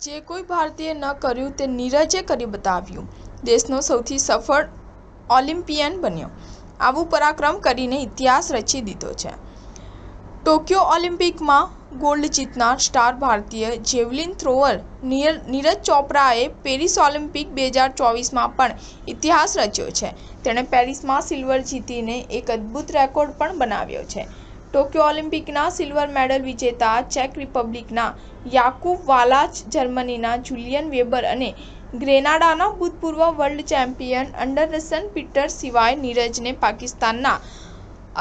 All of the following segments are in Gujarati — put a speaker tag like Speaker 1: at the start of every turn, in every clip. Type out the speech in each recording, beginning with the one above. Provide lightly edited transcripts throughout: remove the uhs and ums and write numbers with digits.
Speaker 1: જે કોઈ ભારતીય ન કર્યું તે નીરજે કરી બતાવ્યું. દેશનો સૌથી સફળ ઓલિમ્પિયન બન્યો. આવું પરાક્રમ કરીને ઇતિહાસ રચી દીધો છે. ટોક્યો ઓલિમ્પિકમાં ગોલ્ડ જીતનાર સ્ટાર ભારતીય જેવલિન થ્રોઅર નીરજ ચોપરાએ પેરિસ ઓલિમ્પિક 2024માં પણ ઇતિહાસ રચ્યો છે. તેણે પેરિસમાં સિલ્વર જીતીને એક અદ્ભુત રેકોર્ડ પણ બનાવ્યો છે. ટોક્યો ઓલિમ્પિકના સિલ્વર મેડલ વિજેતા ચેક રિપબ્લિકના યાકુબ વાલાચ, જર્મનીના જુલિયન વેબર અને ગ્રેનાડાના ભૂતપૂર્વ વર્લ્ડ ચેમ્પિયન એન્ડરસન પીટર સિવાય નીરજને પાકિસ્તાનના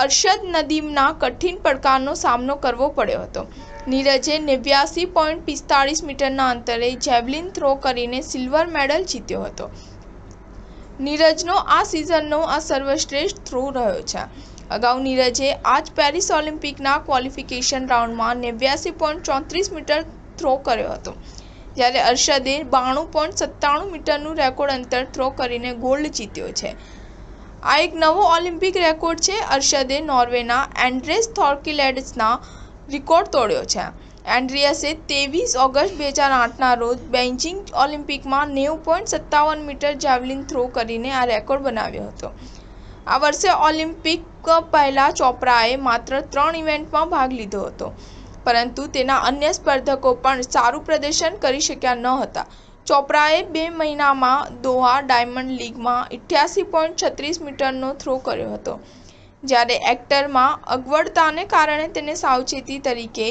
Speaker 1: અરશદ નદીમના કઠિન પડકારનો સામનો કરવો પડ્યો હતો. નીરજે 89.45 મીટરના અંતરે જેવલિન થ્રો કરીને સિલ્વર મેડલ જીત્યો હતો. નીરજનો આ સિઝનનો આ સર્વશ્રેષ્ઠ થ્રો રહ્યો છે. અગાઉ નીરજે આ જ પેરિસ ઓલિમ્પિકના ક્વોલિફિકેશન રાઉન્ડમાં 89.34 મીટર થ્રો કર્યો હતો, જ્યારે અરશદે 92.97 મીટરનું રેકોર્ડ અંતર થ્રો કરીને ગોલ્ડ જીત્યો છે. આ એક નવો ઓલિમ્પિક રેકોર્ડ છે. અરશદે નોર્વેના એન્ડ્રેસ થોર્કિલ્ડસના રેકોર્ડ તોડ્યો છે. એન્ડ્રિયસે 23 ઓગસ્ટ 2008ના રોજ બેઇજિંગ ઓલિમ્પિકમાં 90.57 મીટર જેવલિન થ્રો કરીને આ રેકોર્ડ બનાવ્યો હતો. આ વર્ષે ઓલિમ્પિક પહેલા ચોપરાએ માત્ર 3 ઇવેન્ટમાં ભાગ લીધો હતો, પરંતુ તેના અન્ય સ્પર્ધકો પણ સારું પ્રદર્શન કરી શક્યા ન હતા. ચોપરાએ 2 મહિનામાં દોહા ડાયમંડ લીગમાં 88.36 મીટરનો થ્રો કર્યો હતો, જ્યારે એક્ટરમાં અગવડતાને કારણે તેને સાવચેતી તરીકે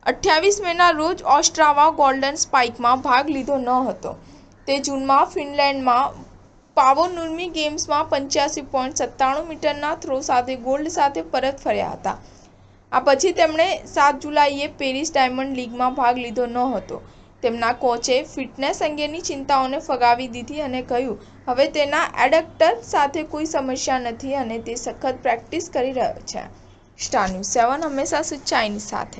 Speaker 1: 28 મેના રોજ ઓસ્ટ્રાવા ગોલ્ડન સ્પાઇકમાં ભાગ લીધો ન હતો. તે જૂનમાં ફિનલેન્ડમાં પાવો નુર્મી ગેમ્સમાં 85.97 મીટરના થ્રો સાથે ગોલ્ડ સાથે પરત ફર્યા હતા. આ પછી તેમણે 7 જુલાઈએ પેરિસ ડાયમંડ લીગમાં ભાગ લીધો ન હતો. તેમના કોચે ફિટનેસ અંગેની ચિંતાઓને ફગાવી દીધી અને કહ્યું, હવે તેના એડક્ટર સાથે કોઈ સમસ્યા નથી અને તે સખત પ્રેક્ટિસ કરી રહ્યો છે. સ્ટાર ન્યૂઝ 7 હંમેશા સચ્ચાઈની સાથે.